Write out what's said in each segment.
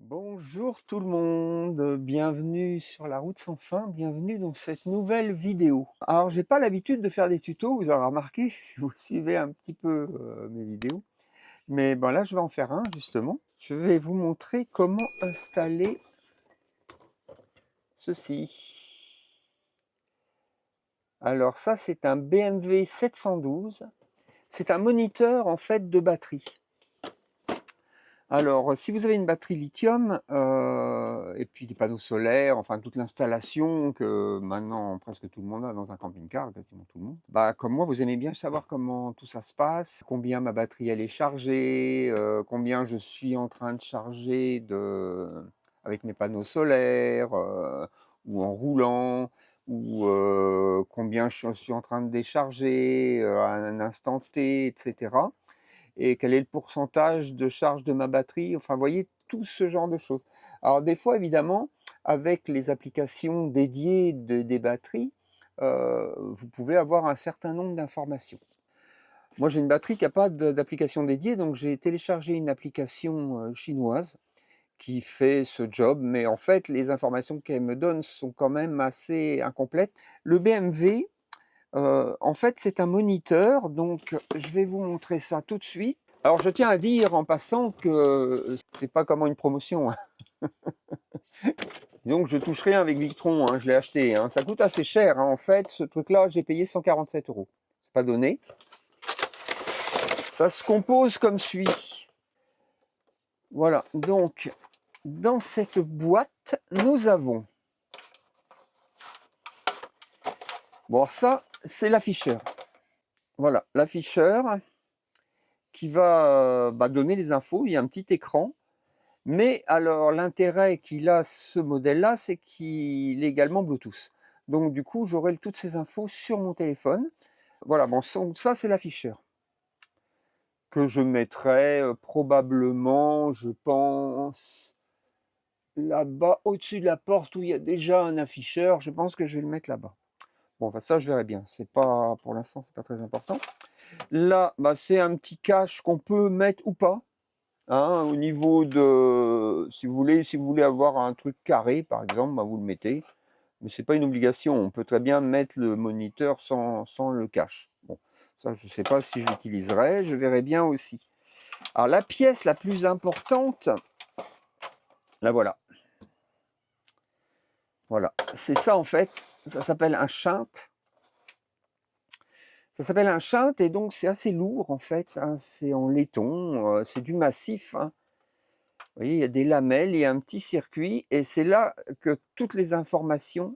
Bonjour tout le monde, bienvenue sur la route sans fin, bienvenue dans cette nouvelle vidéo. Alors j'ai pas l'habitude de faire des tutos, vous aurez remarqué si vous suivez un petit peu mes vidéos. Mais ben là je vais en faire un justement. Je vais vous montrer comment installer ceci. Alors ça c'est un BMW 712, c'est un moniteur en fait de batterie. Alors, si vous avez une batterie lithium, et puis des panneaux solaires, enfin toute l'installation que maintenant presque tout le monde a dans un camping-car, quasiment tout le monde, bah, comme moi, vous aimez bien savoir comment tout ça se passe, combien ma batterie elle est chargée, combien je suis en train de charger avec mes panneaux solaires, ou en roulant, ou combien je suis en train de décharger à un instant T, etc. Et quel est le pourcentage de charge de ma batterie, enfin, vous voyez, tout ce genre de choses. Alors des fois, évidemment, avec les applications dédiées des batteries, vous pouvez avoir un certain nombre d'informations. Moi, j'ai une batterie qui n'a pas d'application dédiée, donc j'ai téléchargé une application chinoise qui fait ce job, mais en fait, les informations qu'elle me donne sont quand même assez incomplètes. Le BMW, en fait, c'est un moniteur, donc je vais vous montrer ça tout de suite. Alors, je tiens à dire en passant que c'est pas comment une promotion, hein. Donc, je touche rien avec Victron, hein, je l'ai acheté, hein. Ça coûte assez cher, hein, en fait. Ce truc-là, j'ai payé 147 €. C'est pas donné. Ça se compose comme suit. Voilà. Donc, dans cette boîte, nous avons. Bon, ça, c'est l'afficheur. Voilà, l'afficheur qui va donner les infos. Il y a un petit écran. Mais alors l'intérêt qu'il a ce modèle-là, c'est qu'il est également Bluetooth. Donc du coup, j'aurai toutes ces infos sur mon téléphone. Voilà, bon, ça c'est l'afficheur que je mettrai probablement, je pense, là-bas, au-dessus de la porte où il y a déjà un afficheur. Je pense que je vais le mettre là-bas. Bon, enfin ça, je verrai bien. C'est pas, pour l'instant, c'est pas très important. Là, c'est un petit cache qu'on peut mettre ou pas. Hein, au niveau de, si vous voulez avoir un truc carré, par exemple, vous le mettez, mais c'est pas une obligation. On peut très bien mettre le moniteur sans le cache. Bon, ça, je ne sais pas si je l'utiliserai, je verrai bien aussi. Alors, la pièce la plus importante, la voilà. Voilà, c'est ça en fait. Ça s'appelle un shunt. Ça s'appelle un shunt et donc c'est assez lourd en fait. Hein, c'est en laiton, c'est du massif. Hein. Vous voyez, il y a des lamelles et un petit circuit, et c'est là que toutes les informations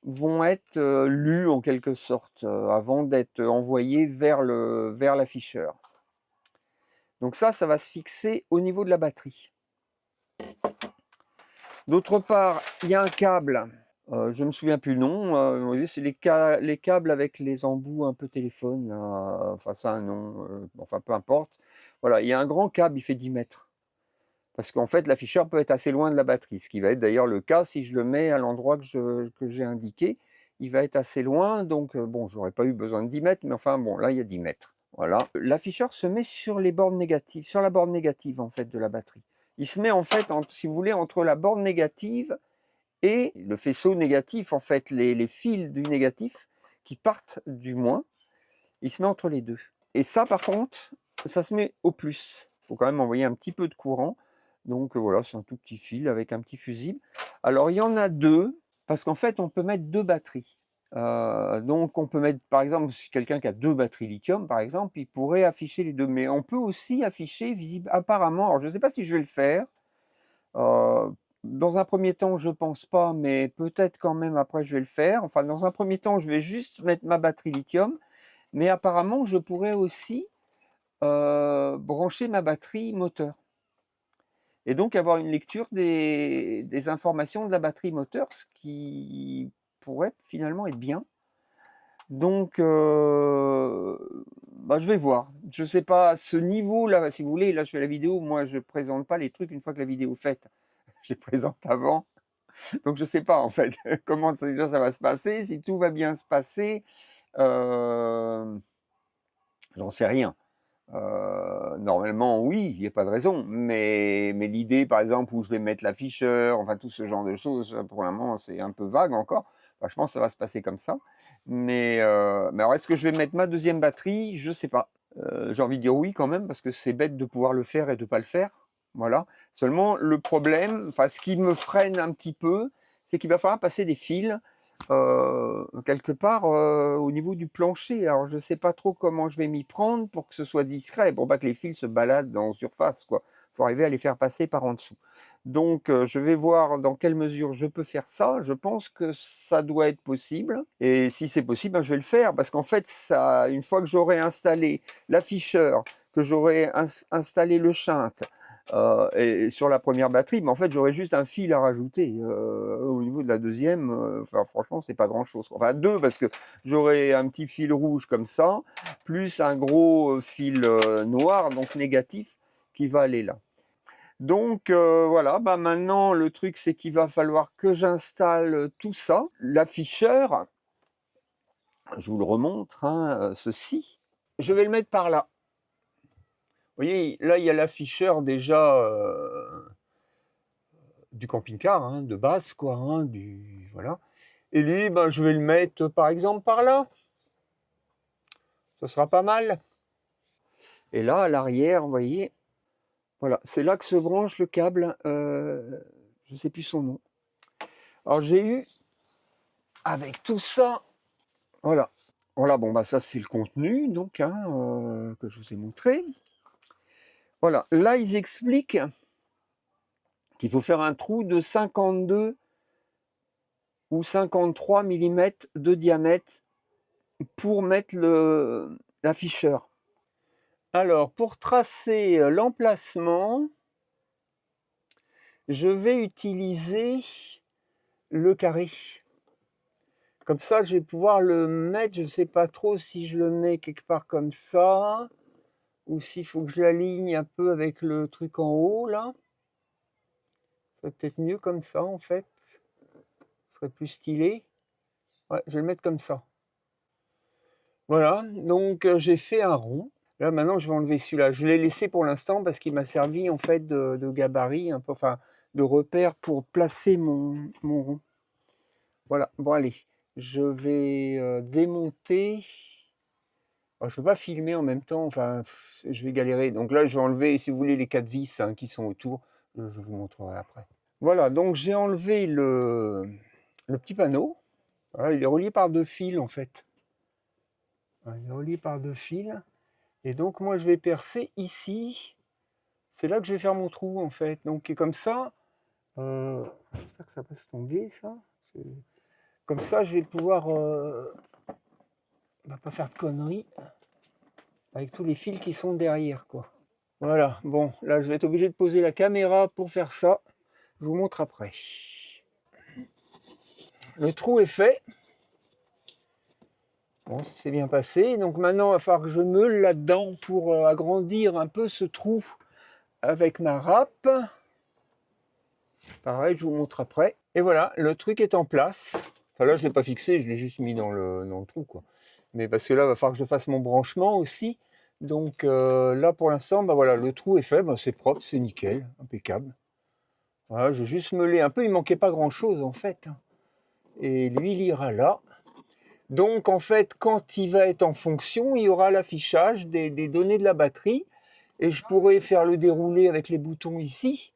vont être lues en quelque sorte, avant d'être envoyées vers l'afficheur. Donc ça va se fixer au niveau de la batterie. D'autre part, il y a un câble, je ne me souviens plus le nom, vous voyez, c'est les câbles avec les embouts un peu téléphone, enfin ça a un nom, enfin peu importe. Voilà, il y a un grand câble, il fait 10 mètres. Parce qu'en fait, l'afficheur peut être assez loin de la batterie, ce qui va être d'ailleurs le cas si je le mets à l'endroit que j'ai indiqué. Il va être assez loin, donc bon, j'aurais pas eu besoin de 10 mètres, mais enfin bon, là, il y a 10 mètres. Voilà. L'afficheur se met sur les bornes négatives, sur la borne négative en fait de la batterie. Il se met en fait, si vous voulez, entre la borne négative et le faisceau négatif, en fait, les fils du négatif qui partent du moins, il se met entre les deux. Et ça, par contre, ça se met au plus. Il faut quand même envoyer un petit peu de courant. Donc voilà, c'est un tout petit fil avec un petit fusible. Alors il y en a deux, parce qu'en fait on peut mettre deux batteries. Donc on peut mettre, par exemple, si quelqu'un qui a deux batteries lithium, par exemple, il pourrait afficher les deux. Mais on peut aussi afficher visible, apparemment, alors je ne sais pas si je vais le faire. Dans un premier temps, je pense pas, mais peut-être quand même après je vais le faire. Enfin, dans un premier temps, je vais juste mettre ma batterie lithium. Mais apparemment, je pourrais aussi brancher ma batterie moteur. Et donc avoir une lecture des informations de la batterie moteur, ce qui pourrait finalement être bien. Donc, je vais voir. Je ne sais pas, à ce niveau-là, si vous voulez, là je fais la vidéo, moi je ne présente pas les trucs une fois que la vidéo est faite. Je les présente avant. Donc je ne sais pas en fait comment ça va se passer, si tout va bien se passer. J'en sais rien. Normalement, oui, il y a pas de raison, mais l'idée, par exemple, où je vais mettre l'afficheur, enfin tout ce genre de choses, pour le moment, c'est un peu vague encore. Enfin, je pense que ça va se passer comme ça. Mais alors est-ce que je vais mettre ma deuxième batterie? Je sais pas. J'ai envie de dire oui quand même, parce que c'est bête de pouvoir le faire et de pas le faire. Voilà. Seulement le problème, enfin ce qui me freine un petit peu, c'est qu'il va falloir passer des fils quelque part au niveau du plancher. Alors je sais pas trop comment je vais m'y prendre pour que ce soit discret, pour pas que les fils se baladent en surface, quoi. Faut arriver à les faire passer par en dessous. Donc je vais voir dans quelle mesure je peux faire ça. Je pense que ça doit être possible et si c'est possible, ben, je vais le faire parce qu'en fait ça, une fois que j'aurai installé l'afficheur, que j'aurai installé le shunt, et sur la première batterie, mais en fait, j'aurais juste un fil à rajouter. Au niveau de la deuxième, enfin, franchement, c'est pas grand-chose. Enfin, deux, parce que j'aurais un petit fil rouge comme ça, plus un gros fil noir, donc négatif, qui va aller là. Donc voilà, bah maintenant, le truc, c'est qu'il va falloir que j'installe tout ça. L'afficheur, je vous le remontre, hein, ceci. Je vais le mettre par là. Vous voyez, là, il y a l'afficheur déjà du camping-car, hein, de base, quoi, hein, voilà. Et lui, ben, je vais le mettre, par exemple, par là. Ça sera pas mal. Et là, à l'arrière, vous voyez, voilà, c'est là que se branche le câble, je ne sais plus son nom. Alors, j'ai eu, avec tout ça, voilà. Voilà, bon, bah ça, c'est le contenu, donc, hein, que je vous ai montré. Voilà, là, ils expliquent qu'il faut faire un trou de 52 ou 53 millimètres de diamètre pour mettre l'afficheur. Alors, pour tracer l'emplacement, je vais utiliser le carré. Comme ça, je vais pouvoir le mettre, je ne sais pas trop si je le mets quelque part comme ça, ou s'il faut que je l'aligne un peu avec le truc en haut, là. Ce serait peut-être mieux comme ça, en fait. Ce serait plus stylé. Ouais, je vais le mettre comme ça. Voilà, donc j'ai fait un rond. Là, maintenant, je vais enlever celui-là. Je l'ai laissé pour l'instant parce qu'il m'a servi, en fait, de gabarit, un peu, enfin, de repère pour placer mon rond. Voilà, bon allez, je vais démonter. Alors, je ne peux pas filmer en même temps, enfin, je vais galérer. Donc là, je vais enlever, si vous voulez, les 4 vis hein, qui sont autour. Je vous montrerai après. Voilà, donc j'ai enlevé le petit panneau. Voilà, il est relié par 2 fils en fait. Voilà, il est relié par 2 fils. Et donc moi, je vais percer ici. C'est là que je vais faire mon trou en fait. Donc et comme ça, j'espère que ça va se tomber ça. Comme ça, je vais pouvoir pas faire de conneries avec tous les fils qui sont derrière quoi. Voilà, bon, là je vais être obligé de poser la caméra pour faire ça. Je vous montre après. Le trou est fait. Bon, c'est bien passé. Donc maintenant, il va falloir que je meule là-dedans pour agrandir un peu ce trou avec ma râpe. Pareil, je vous montre après. Et voilà, le truc est en place. Enfin là, je ne l'ai pas fixé, je l'ai juste mis dans le trou, quoi. Mais parce que là, il va falloir que je fasse mon branchement aussi. Donc là, pour l'instant, bah voilà, le trou est fait, bah, c'est propre, c'est nickel, impeccable. Voilà, je vais juste meuler un peu, il ne manquait pas grand-chose en fait. Et lui, il ira là. Donc en fait, quand il va être en fonction, il y aura l'affichage des données de la batterie. Et je pourrai faire le déroulé avec les boutons ici.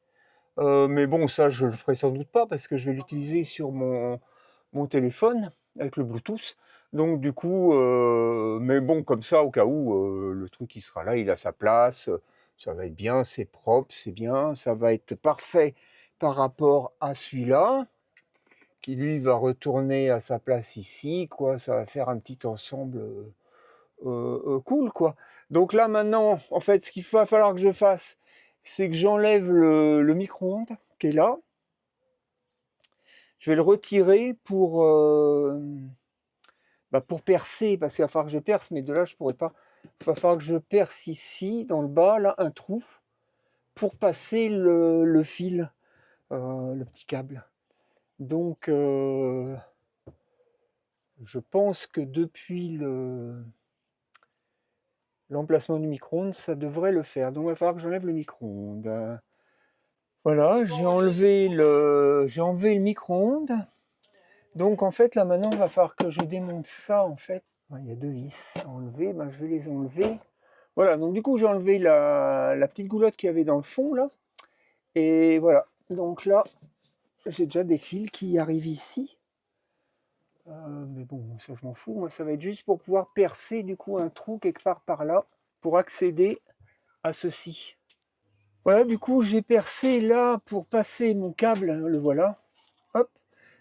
Mais bon, ça, je le ferai sans doute pas parce que je vais l'utiliser sur mon téléphone avec le Bluetooth. Donc du coup, mais bon, comme ça, au cas où, le truc il sera là, il a sa place, ça va être bien, c'est propre, c'est bien, ça va être parfait par rapport à celui-là, qui lui va retourner à sa place ici, quoi. Ça va faire un petit ensemble cool, quoi. Donc là maintenant, en fait, ce qu'il va falloir que je fasse, c'est que j'enlève le micro-ondes qui est là. Je vais le retirer pour percer, parce qu'il va falloir que je perce, mais de là je pourrais pas. Il va falloir que je perce ici, dans le bas, là, un trou, pour passer le fil, le petit câble. Donc, je pense que depuis l'emplacement du micro-ondes, ça devrait le faire. Donc il va falloir que j'enlève le micro-ondes. Voilà, j'ai enlevé le micro-ondes. Donc en fait là maintenant il va falloir que je démonte ça en fait. Il y a 2 vis à enlever, ben, je vais les enlever. Voilà, donc du coup j'ai enlevé la petite goulotte qu'il y avait dans le fond là. Et voilà, donc là j'ai déjà des fils qui arrivent ici. Mais bon, ça je m'en fous, moi ça va être juste pour pouvoir percer du coup un trou quelque part par là pour accéder à ceci. Voilà, du coup j'ai percé là pour passer mon câble, le voilà. Hop,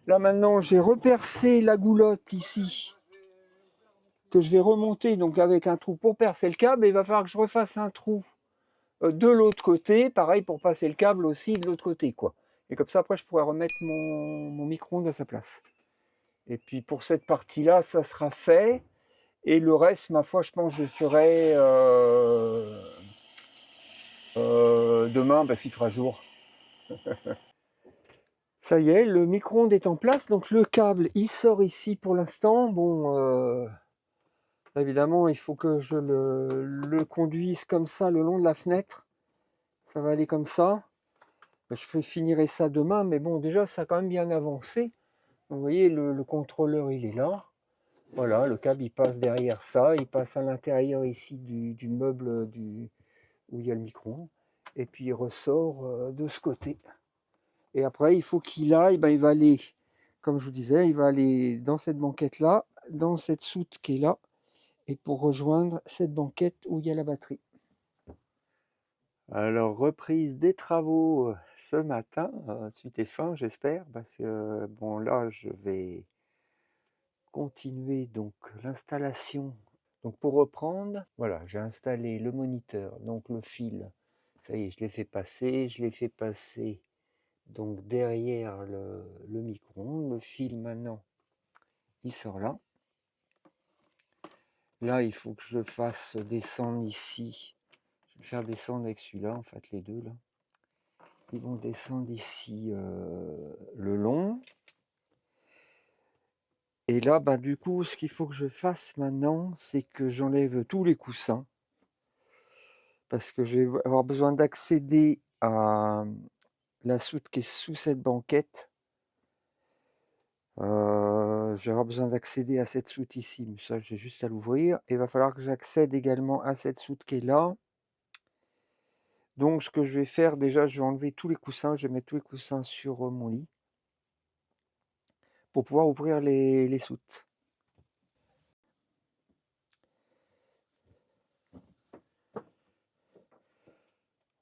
là maintenant j'ai repercé la goulotte ici que je vais remonter donc avec un trou pour percer le câble et il va falloir que je refasse un trou de l'autre côté, pareil pour passer le câble aussi de l'autre côté quoi. Et comme ça après je pourrai remettre mon micro-ondes à sa place. Et puis pour cette partie-là, ça sera fait. Et le reste, ma foi, je pense que je le ferai demain parce qu'il fera jour. Ça y est, le micro-ondes est en place. Donc le câble, il sort ici pour l'instant. Bon, évidemment, il faut que je le conduise comme ça le long de la fenêtre. Ça va aller comme ça. Je finirai ça demain. Mais bon, déjà, ça a quand même bien avancé. Donc, vous voyez, le contrôleur, il est là. Voilà, le câble il passe derrière ça, il passe à l'intérieur ici du meuble où il y a le micro-ondes, et puis il ressort de ce côté. Et après, il faut qu'il aille, ben, il va aller, comme je vous disais, il va aller dans cette banquette-là, dans cette soute qui est là, et pour rejoindre cette banquette où il y a la batterie. Alors, reprise des travaux ce matin, suite et fin, j'espère, parce que bon, là, je vais continuer donc l'installation. Donc pour reprendre, voilà, j'ai installé le moniteur, donc le fil, ça y est, je l'ai fait passer donc derrière le micro-ondes. Le fil maintenant, il sort là. Là, il faut que je le fasse descendre ici. Je vais le faire descendre avec celui-là, en fait, les deux là. Ils vont descendre ici le long. Et là, bah, du coup, ce qu'il faut que je fasse maintenant, c'est que j'enlève tous les coussins. Parce que je vais avoir besoin d'accéder à la soute qui est sous cette banquette. Je vais avoir besoin d'accéder à cette soute ici, mais ça j'ai juste à l'ouvrir. Et il va falloir que j'accède également à cette soute qui est là. Donc ce que je vais faire, déjà je vais enlever tous les coussins, je vais mettre tous les coussins sur mon lit pour pouvoir ouvrir les soutes.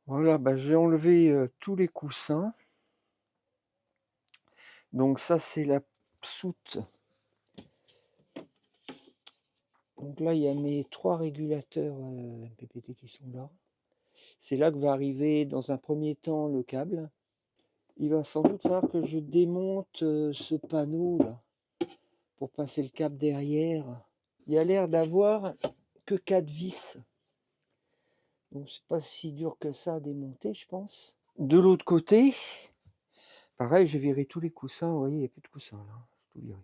Voilà, bah, j'ai enlevé tous les coussins. Donc ça c'est la soute. Donc là il y a mes 3 régulateurs MPPT qui sont là. C'est là que va arriver dans un premier temps le câble. Il va sans doute falloir que je démonte ce panneau là pour passer le câble derrière. Il y a l'air d'avoir que 4 vis. Donc c'est pas si dur que ça à démonter, je pense. De l'autre côté, pareil, j'ai viré tous les coussins. Vous voyez, il n'y a plus de coussins là. J'ai tout viré.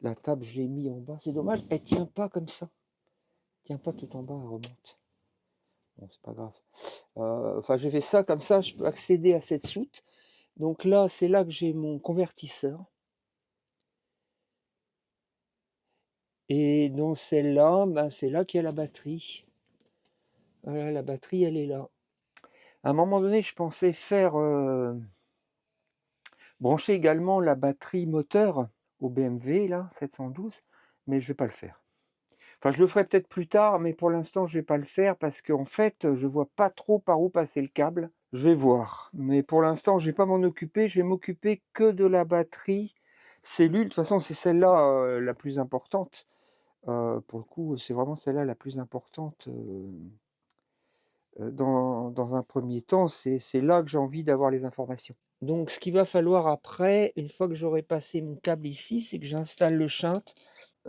La table, je l'ai mis en bas. C'est dommage, elle tient pas comme ça. Elle tient pas tout en bas, elle remonte. Bon, c'est pas grave. Enfin, j'ai fait ça comme ça, je peux accéder à cette soute. Donc là, c'est là que j'ai mon convertisseur. Et dans celle-là, ben, c'est là qu'il y a la batterie. Voilà, la batterie, elle est là. À un moment donné, je pensais faire brancher également la batterie moteur au BMW, là, 712, mais je vais pas le faire. Enfin, je le ferai peut-être plus tard, mais pour l'instant, je vais pas le faire parce qu'en fait, je vois pas trop par où passer le câble. Je vais voir. Mais pour l'instant, je vais pas m'en occuper. Je vais m'occuper que de la batterie cellule. De toute façon, c'est celle-là la plus importante. Pour le coup, c'est vraiment celle-là la plus importante dans un premier temps. C'est là que j'ai envie d'avoir les informations. Donc, ce qu'il va falloir après, une fois que j'aurai passé mon câble ici, c'est que j'installe le shunt.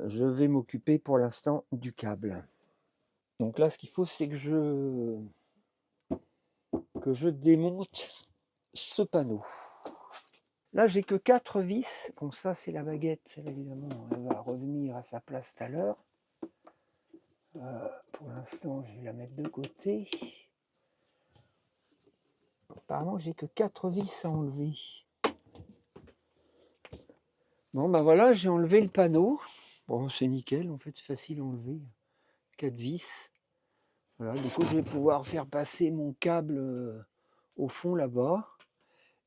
Je vais m'occuper pour l'instant du câble. Donc là, ce qu'il faut, c'est que je démonte ce panneau. Là, j'ai que 4 vis. Bon, ça, c'est la baguette. Celle, évidemment, elle va revenir à sa place tout à l'heure. Pour l'instant, je vais la mettre de côté. Apparemment, j'ai que 4 vis à enlever. Bon, ben voilà, j'ai enlevé le panneau. Bon, c'est nickel, en fait, c'est facile à enlever. 4 vis. Voilà, du coup, je vais pouvoir faire passer mon câble au fond là-bas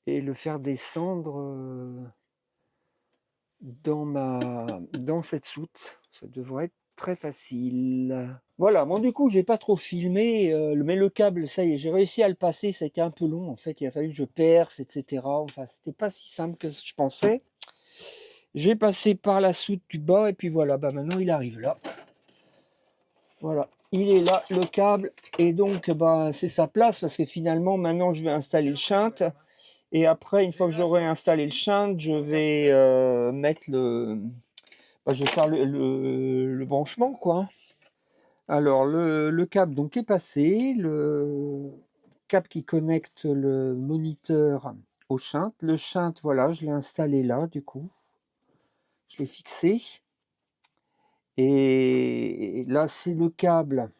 et le faire descendre dans cette soute. Ça devrait être très facile. Voilà, bon du coup, j'ai pas trop filmé, mais le câble, ça y est, j'ai réussi à le passer. Ça a été un peu long, en fait. Il a fallu que je perce, etc. Enfin, c'était pas si simple que je pensais. J'ai passé par la soute du bas et puis voilà, bah maintenant il arrive là. Voilà, il est là, le câble, et donc bah, c'est sa place parce que finalement maintenant je vais installer le shunt et après une fois que j'aurai installé le shunt, je vais mettre je vais faire le branchement quoi. Alors le câble donc est passé, le câble qui connecte le moniteur au shunt. Le shunt voilà, je l'ai installé là du coup, je l'ai fixé. Et là, c'est le câble.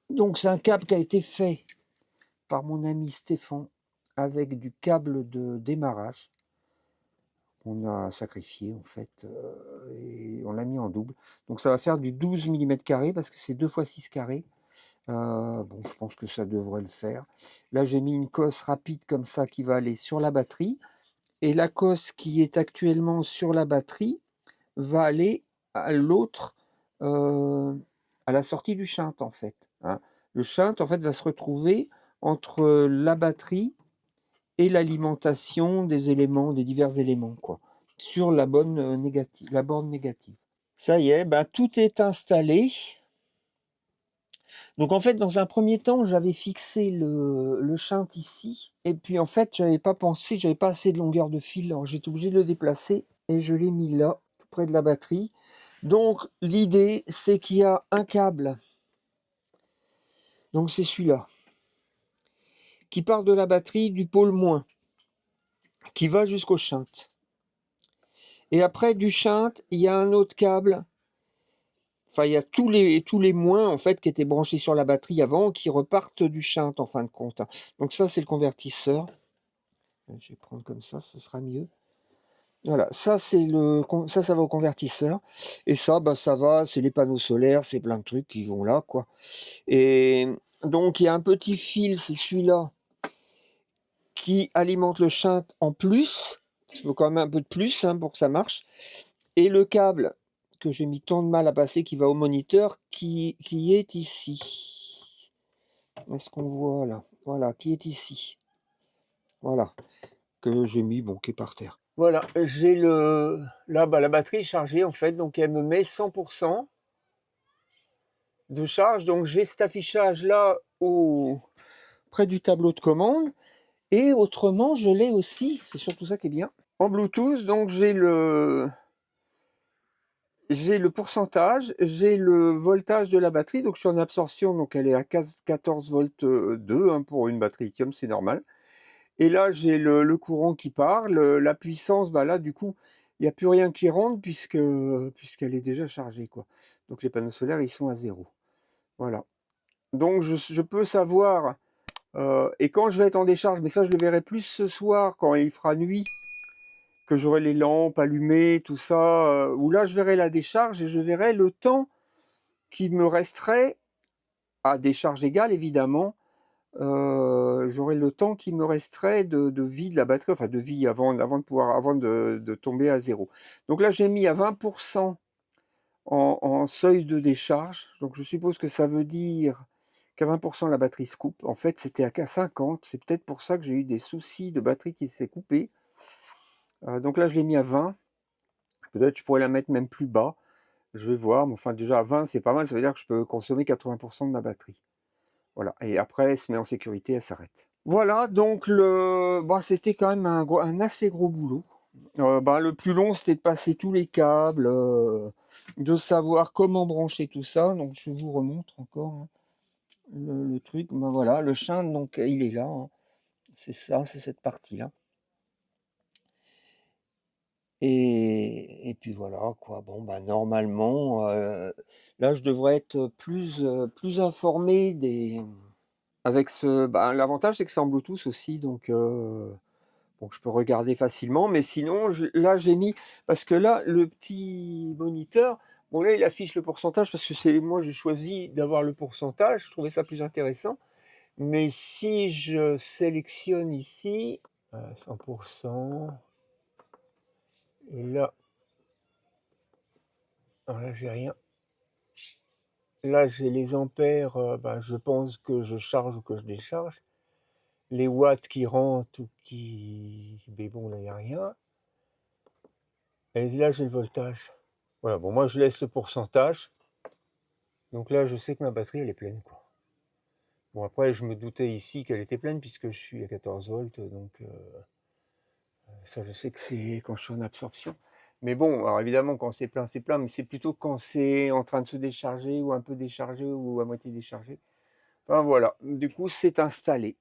Donc, c'est un câble qui a été fait par mon ami Stéphane avec du câble de démarrage. On a sacrifié en fait et on l'a mis en double. Donc, ça va faire du 12 mm² parce que c'est 2 x 6 carrés. Bon, je pense que ça devrait le faire. Là, j'ai mis une cosse rapide comme ça qui va aller sur la batterie. Et la cosse qui est actuellement sur la batterie va aller à l'autre, à la sortie du shunt en fait, hein. Le shunt en fait va se retrouver entre la batterie et l'alimentation des éléments, des divers éléments quoi, sur la bonne négative, la borne négative. Ça y est, bah, tout est installé. Donc en fait, dans un premier temps, j'avais fixé le shunt ici, et puis en fait, j'avais pas pensé, j'avais pas assez de longueur de fil, alors j'étais obligé de le déplacer et je l'ai mis là, tout près de la batterie. Donc l'idée, c'est qu'il y a un câble, donc c'est celui-là, qui part de la batterie du pôle moins, qui va jusqu'au shunt. Et après du shunt, il y a un autre câble. Enfin, il y a tous les moins en fait qui étaient branchés sur la batterie avant, qui repartent du shunt en fin de compte. Donc ça, c'est le convertisseur. Je vais prendre comme ça sera mieux. Voilà, ça c'est ça va au convertisseur. Et ça, bah ça va, c'est les panneaux solaires, c'est plein de trucs qui vont là, quoi. Et donc il y a un petit fil, c'est celui-là, qui alimente le shunt en plus. Il faut quand même un peu de plus hein, pour que ça marche. Et le câble que j'ai mis tant de mal à passer, qui va au moniteur, qui est ici. Est-ce qu'on voit là? Voilà, qui est ici. Voilà, que j'ai mis, bon, qui est par terre. Voilà, j'ai là, bah, la batterie est chargée en fait, donc elle me met 100% de charge. Donc j'ai cet affichage là près du tableau de commande. Et autrement, je l'ai aussi, c'est surtout ça qui est bien, en Bluetooth. Donc j'ai le pourcentage, j'ai le voltage de la batterie. Donc je suis en absorption, donc elle est à 14 volts 2 hein, pour une batterie lithium, c'est normal. Et là, j'ai le courant qui part, la puissance, bah là, du coup, il n'y a plus rien qui rentre puisqu'elle est déjà chargée, quoi. Donc les panneaux solaires, ils sont à 0. Voilà. Donc je peux savoir, et quand je vais être en décharge, mais ça je le verrai plus ce soir, quand il fera nuit, que j'aurai les lampes allumées, tout ça, où là je verrai la décharge et je verrai le temps qui me resterait, à décharge égale évidemment, j'aurai le temps qui me resterait de vie de la batterie, enfin de vie avant de tomber à 0. Donc là, j'ai mis à 20% en seuil de décharge. Donc je suppose que ça veut dire qu'à 20% la batterie se coupe. En fait, c'était à 50. C'est peut-être pour ça que j'ai eu des soucis de batterie qui s'est coupée. Donc là, je l'ai mis à 20. Peut-être je pourrais la mettre même plus bas. Je vais voir. Mais enfin, déjà à 20, c'est pas mal. Ça veut dire que je peux consommer 80% de ma batterie. Voilà. Et après, elle se met en sécurité, elle s'arrête. Voilà, donc c'était quand même un assez gros boulot. Le plus long, c'était de passer tous les câbles, de savoir comment brancher tout ça. Donc je vous remontre encore hein, le truc. Ben voilà, le shunt, donc il est là. Hein. C'est ça, c'est cette partie-là. Et puis voilà quoi. Bon bah normalement, là je devrais être plus informé des avec ce bah, l'avantage c'est que c'est en Bluetooth aussi donc je peux regarder facilement. Mais sinon là j'ai mis parce que là le petit moniteur, bon là il affiche le pourcentage parce que c'est moi j'ai choisi d'avoir le pourcentage, je trouvais ça plus intéressant. Mais si je sélectionne ici, 100 et là, alors là j'ai rien. Là j'ai les ampères, ben, je pense que je charge ou que je décharge. Les watts qui rentrent ou qui mais bon là il y a rien. Et là j'ai le voltage. Voilà, bon moi je laisse le pourcentage. Donc là je sais que ma batterie elle est pleine quoi. Bon après je me doutais ici qu'elle était pleine puisque je suis à 14 volts donc ça je sais que c'est quand je suis en absorption. Mais bon, alors évidemment quand c'est plein, mais c'est plutôt quand c'est en train de se décharger ou un peu déchargé ou à moitié déchargé. Enfin voilà, du coup c'est installé.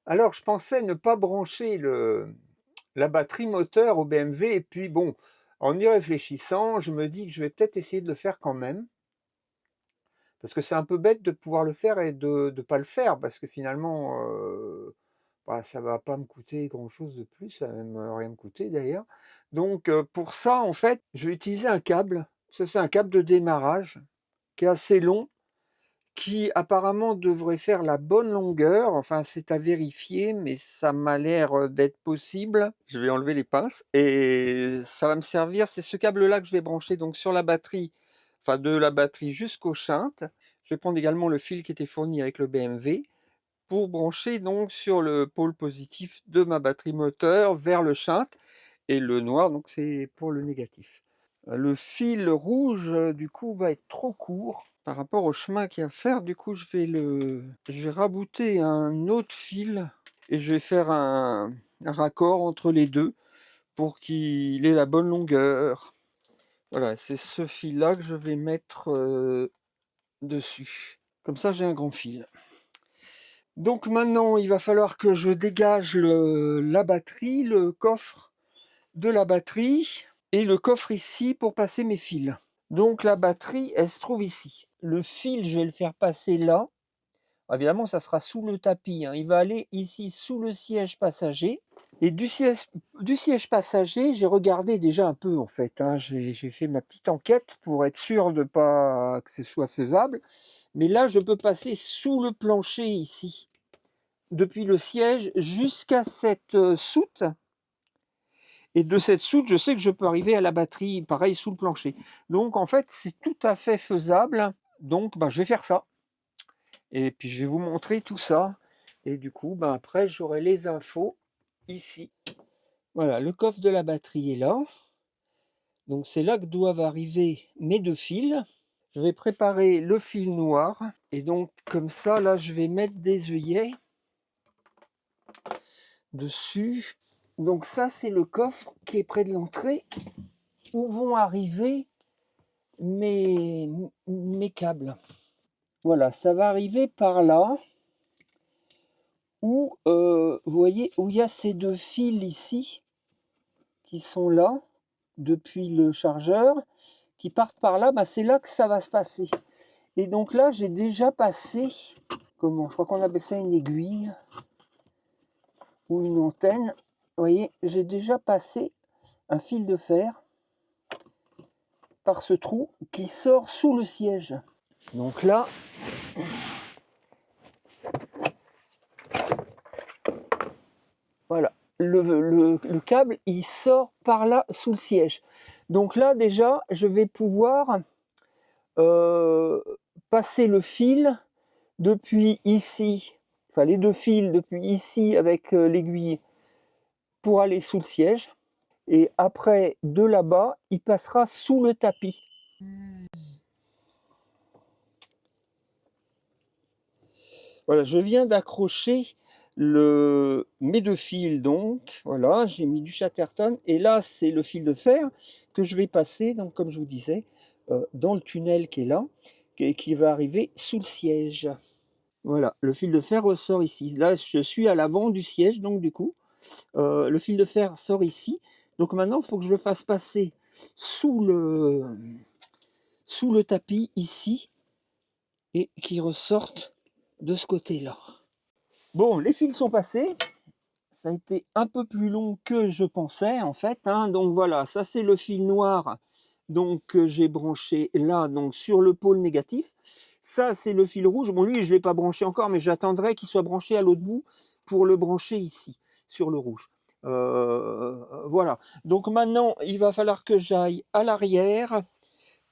Alors je pensais ne pas brancher la batterie moteur au BMW et puis bon, en y réfléchissant, je me dis que je vais peut-être essayer de le faire quand même. Parce que c'est un peu bête de pouvoir le faire et de ne pas le faire, parce que finalement, bah, ça va pas me coûter grand-chose de plus, ça va même rien me coûter d'ailleurs. Donc pour ça, en fait, je vais utiliser un câble. Ça, c'est un câble de démarrage qui est assez long, qui apparemment devrait faire la bonne longueur. Enfin, c'est à vérifier, mais ça m'a l'air d'être possible. Je vais enlever les pinces et ça va me servir. C'est ce câble-là que je vais brancher donc sur la batterie, enfin de la batterie jusqu'au shunt. Je vais prendre également le fil qui était fourni avec le BMW pour brancher donc sur le pôle positif de ma batterie moteur vers le shunt et le noir donc c'est pour le négatif. Le fil rouge du coup va être trop court par rapport au chemin qu'il y a à faire. Du coup je vais rabouter un autre fil et je vais faire un raccord entre les deux pour qu'il ait la bonne longueur. Voilà, c'est ce fil là que je vais mettre dessus. Comme ça j'ai un grand fil. Donc maintenant, il va falloir que je dégage la batterie, le coffre de la batterie et le coffre ici pour passer mes fils. Donc la batterie, elle se trouve ici. Le fil, je vais le faire passer là. Évidemment, ça sera sous le tapis, hein. Il va aller ici sous le siège passager. Et du siège passager, j'ai regardé déjà un peu en fait, hein. J'ai fait ma petite enquête pour être sûr de pas que ce soit faisable. Mais là, je peux passer sous le plancher ici, depuis le siège jusqu'à cette soute. Et de cette soute, je sais que je peux arriver à la batterie, pareil, sous le plancher. Donc en fait, c'est tout à fait faisable. Donc bah, je vais faire ça. Et puis je vais vous montrer tout ça. Et du coup, bah, après, j'aurai les infos ici. Voilà, le coffre de la batterie est là. Donc c'est là que doivent arriver mes deux fils. Je vais préparer le fil noir. Et donc comme ça, là, je vais mettre des œillets dessus. Donc ça, c'est le coffre qui est près de l'entrée où vont arriver mes câbles. Voilà, ça va arriver par là où, vous voyez, où il y a ces deux fils ici qui sont là depuis le chargeur, qui partent par là, bah, c'est là que ça va se passer. Et donc là, j'ai déjà passé, comment, je crois qu'on appelle ça une aiguille ou une antenne. Vous voyez, j'ai déjà passé un fil de fer par ce trou qui sort sous le siège. Donc là, voilà, le câble, il sort par là sous le siège. Donc là, déjà, je vais pouvoir passer le fil depuis ici, enfin les deux fils depuis ici avec l'aiguille pour aller sous le siège. Et après, de là-bas, il passera sous le tapis. Voilà, je viens d'accrocher mes deux fils, donc voilà, j'ai mis du Chatterton et là c'est le fil de fer que je vais passer, donc comme je vous disais, dans le tunnel qui est là, qui va arriver sous le siège. Voilà, le fil de fer ressort ici. Là, je suis à l'avant du siège, donc du coup, le fil de fer sort ici. Donc maintenant, il faut que je le fasse passer sous le tapis ici et qui ressortent de ce côté-là. Bon, les fils sont passés. Ça a été un peu plus long que je pensais en fait, hein. Donc voilà, ça c'est le fil noir donc que j'ai branché là donc sur le pôle négatif. Ça c'est le fil rouge. Bon lui je ne l'ai pas branché encore, mais j'attendrai qu'il soit branché à l'autre bout pour le brancher ici sur le rouge. Voilà. Donc maintenant il va falloir que j'aille à l'arrière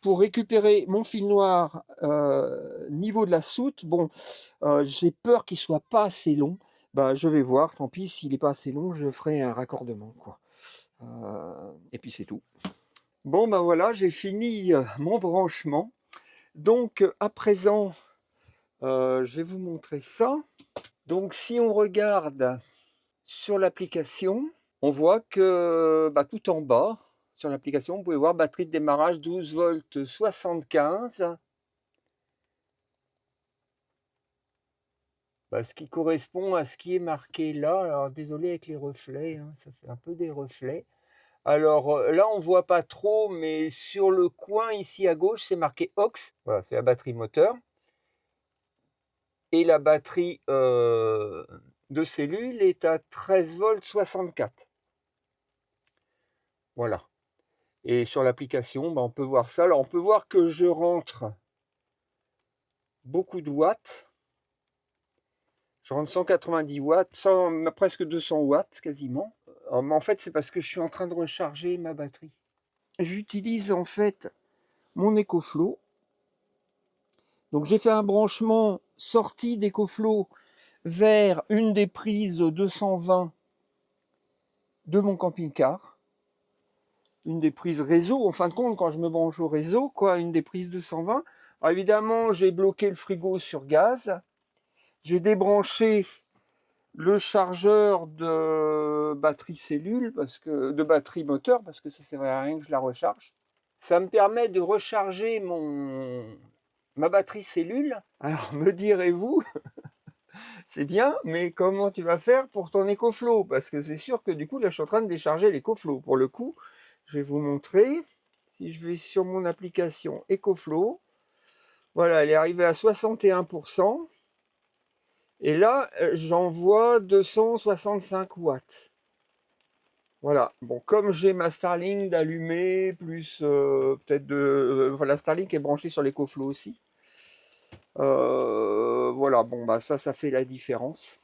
pour récupérer mon fil noir niveau de la soute. Bon, j'ai peur qu'il soit pas assez long. Bah, je vais voir, tant pis, s'il n'est pas assez long, je ferai un raccordement, quoi. Et puis c'est tout. Bon, ben voilà, j'ai fini mon branchement. Donc, à présent, je vais vous montrer ça. Donc, si on regarde sur l'application, on voit que tout en bas, sur l'application, vous pouvez voir batterie de démarrage 12 volts 75. Ce qui correspond à ce qui est marqué là. Alors désolé avec les reflets, hein, ça fait un peu des reflets. Alors là on voit pas trop, mais sur le coin ici à gauche c'est marqué aux. Voilà, c'est la batterie moteur. Et la batterie de cellule est à 13 volts 64. Voilà. Et sur l'application, on peut voir ça. Alors on peut voir que je rentre beaucoup de watts. Je rentre 190 watts, presque 200 watts quasiment. En fait, c'est parce que je suis en train de recharger ma batterie. J'utilise en fait mon EcoFlow. Donc j'ai fait un branchement sortie d'EcoFlow vers une des prises 220 de mon camping-car. Une des prises réseau, en fin de compte, quand je me branche au réseau, quoi, une des prises 220. Alors évidemment, j'ai bloqué le frigo sur gaz. J'ai débranché le chargeur de batterie cellule, de batterie moteur, parce que ça ne servait à rien que je la recharge. Ça me permet de recharger ma batterie cellule. Alors me direz-vous, c'est bien, mais comment tu vas faire pour ton EcoFlow? Parce que c'est sûr que du coup, là, je suis en train de décharger l'EcoFlow. Pour le coup, je vais vous montrer. Si je vais sur mon application EcoFlow, voilà, elle est arrivée à 61%. Et là, j'envoie 265 watts. Voilà. Bon, comme j'ai ma Starlink d'allumée, plus peut-être la Starlink est branchée sur l'EcoFlow aussi. Voilà, bon, ça fait la différence.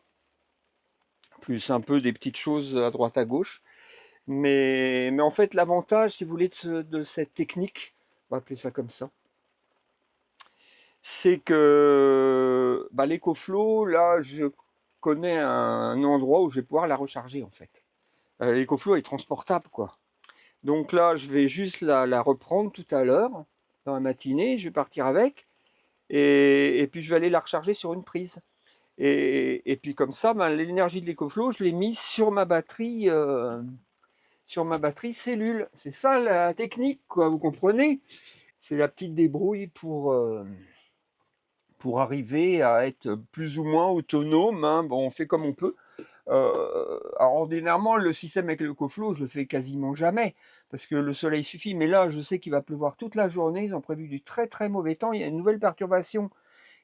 Plus un peu des petites choses à droite à gauche. Mais en fait, l'avantage, si vous voulez, de cette technique, on va appeler ça comme ça, c'est que l'EcoFlow, là, je connais un endroit où je vais pouvoir la recharger, en fait. L'EcoFlow est transportable, quoi. Donc là, je vais juste la reprendre tout à l'heure, dans la matinée, je vais partir avec, et puis je vais aller la recharger sur une prise. Et puis comme ça, l'énergie de l'EcoFlow, je l'ai mise sur ma batterie cellule. C'est ça la technique, quoi, vous comprenez? C'est la petite débrouille pour arriver à être plus ou moins autonome, hein. Bon, on fait comme on peut. Alors ordinairement, le système avec l'EcoFlow, je le fais quasiment jamais, parce que le soleil suffit. Mais là, je sais qu'il va pleuvoir toute la journée. Ils ont prévu du très très mauvais temps. Il y a une nouvelle perturbation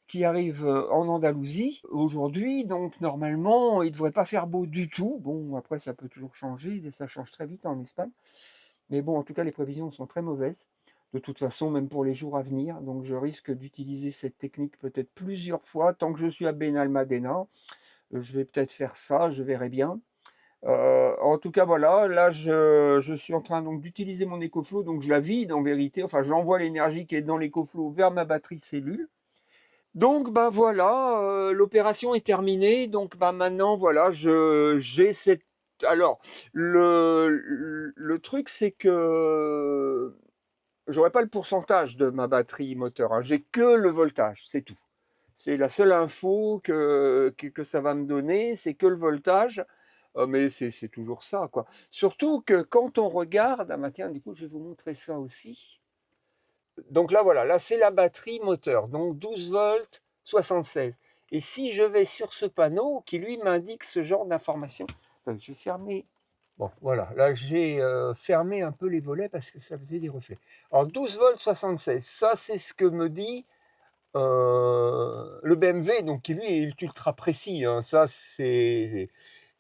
qui arrive en Andalousie aujourd'hui, donc normalement il ne devrait pas faire beau du tout. Bon, après ça peut toujours changer, ça change très vite en Espagne, mais bon, en tout cas les prévisions sont très mauvaises de toute façon, même pour les jours à venir. Donc je risque d'utiliser cette technique peut-être plusieurs fois tant que je suis à Benalmádena. Je vais peut-être faire ça, je verrai bien. En tout cas voilà, là je suis en train donc d'utiliser mon EcoFlow, donc je la vide en vérité, enfin j'envoie l'énergie qui est dans l'EcoFlow vers ma batterie cellule. Donc voilà, l'opération est terminée. Donc maintenant voilà, j'ai cette. Alors le truc c'est que j'aurai pas le pourcentage de ma batterie moteur, hein. J'ai que le voltage, c'est tout. C'est la seule info que ça va me donner, c'est que le voltage. Mais c'est toujours ça, quoi. Surtout que quand on regarde, tiens, du coup je vais vous montrer ça aussi. Donc là, voilà, là c'est la batterie moteur, donc 12 volts 76. Et si je vais sur ce panneau qui lui m'indique ce genre d'information, je vais fermer Bon, voilà, là j'ai fermé un peu les volets parce que ça faisait des reflets. Alors 12 volts 76, ça c'est ce que me dit le BMW, donc qui lui est ultra précis, hein, ça c'est.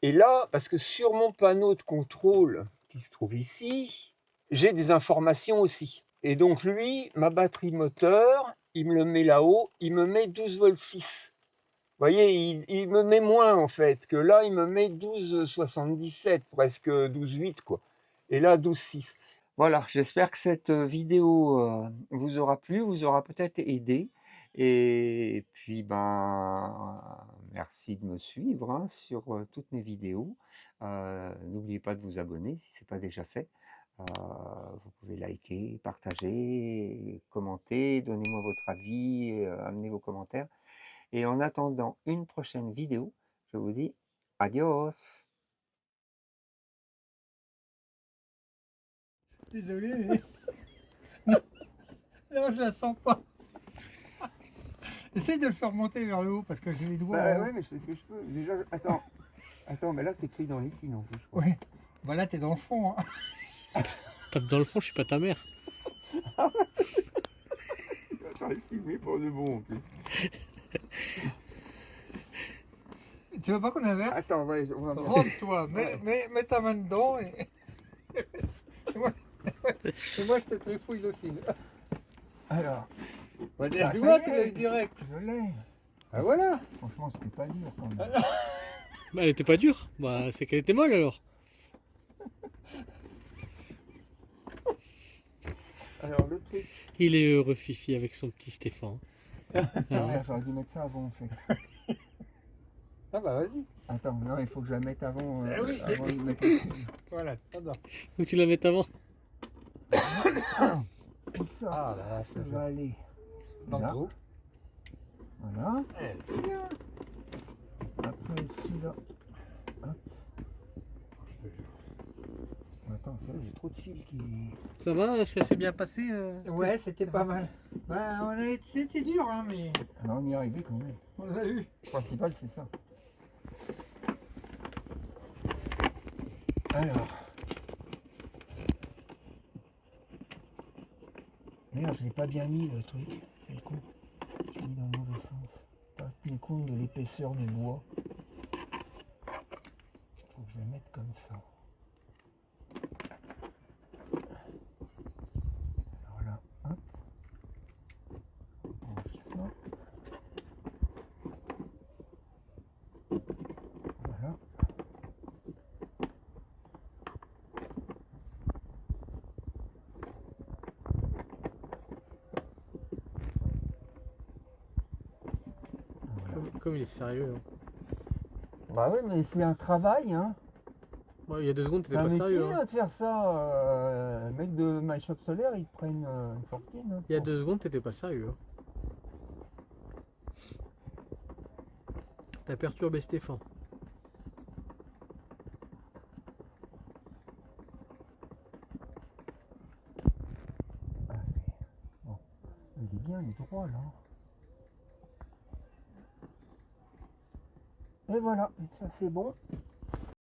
Et là, parce que sur mon panneau de contrôle qui se trouve ici, j'ai des informations aussi. Et donc lui, ma batterie moteur, il me le met là-haut, il me met 12 volts 6. Vous voyez, il me met moins en fait, que là il me met 12,77, presque 12,8 quoi. Et là 12,6. Voilà, j'espère que cette vidéo vous aura plu, vous aura peut-être aidé. Et puis ben, merci de me suivre hein, sur toutes mes vidéos. N'oubliez pas de vous abonner si ce n'est pas déjà fait. Vous pouvez liker, partager, commenter, donnez-moi votre avis, amenez vos commentaires. Et en attendant une prochaine vidéo, je vous dis adios. Désolé, mais non, je la sens pas. Essaye de le faire monter vers le haut parce que j'ai les doigts en haut. Ouais, mais je fais ce que je peux. Déjà, attends, mais là c'est pris dans les fils en plus, je crois. Ouais. Bah là, t'es dans le fond. Hein. Tape dans le fond, je suis pas ta mère. Attends, les filmer pour de bon en plus. Tu veux pas qu'on inverse? Attends, ouais, on va voir. Rentre-toi, mets ta main dedans et moi, et moi je te trifouille le fil. Alors, Ouais, Ah, tu ça vois, y tu est. l'as eu direct. je l'ai. Ah voilà. Franchement, c'était pas dur quand même. Bah, elle était pas dure. Bah, c'est qu'elle était molle alors. Alors, le truc. Il est heureux, Fifi, avec son petit Stéphane. Ouais, j'aurais dû mettre ça avant en fait. Ah bah vas-y. Attends, non, il faut que je la mette avant, Ah oui. avant de mettre le fil. Voilà, attends. Faut que tu la mettes avant. Et ça, Ah là, ça va aller. dans le là. trou. Voilà. C'est bien. Après, celui-là. Hop. Attends, c'est là, j'ai trop de fils qui. Ça va, ça s'est bien passé Ouais, c'était pas mal. Bah, c'était dur, hein, mais Alors, on y est arrivé quand même. on l'a eu. Le principal, c'est ça. Alors. Merde, je l'ai pas bien mis le truc. C'est le con. J'ai mis dans le mauvais sens. Pas tenu compte de l'épaisseur du bois. Faut que je le mette comme ça. Alors là, hop. On branche ça. Voilà. Comme il est sérieux. Hein. Bah oui, mais c'est un travail, hein. Bon, il y a 2 secondes, C'est t'étais un pas métier sérieux. Hein. hein, de faire ça. Le mec de My Shop Solaire, ils te prennent une fortune. Hein, Il y a pour- 2 secondes, t'étais pas sérieux. Hein. T'as perturbé Stéphane. Ah, bon. Il est bien, il est droit là. Et voilà, ça c'est bon.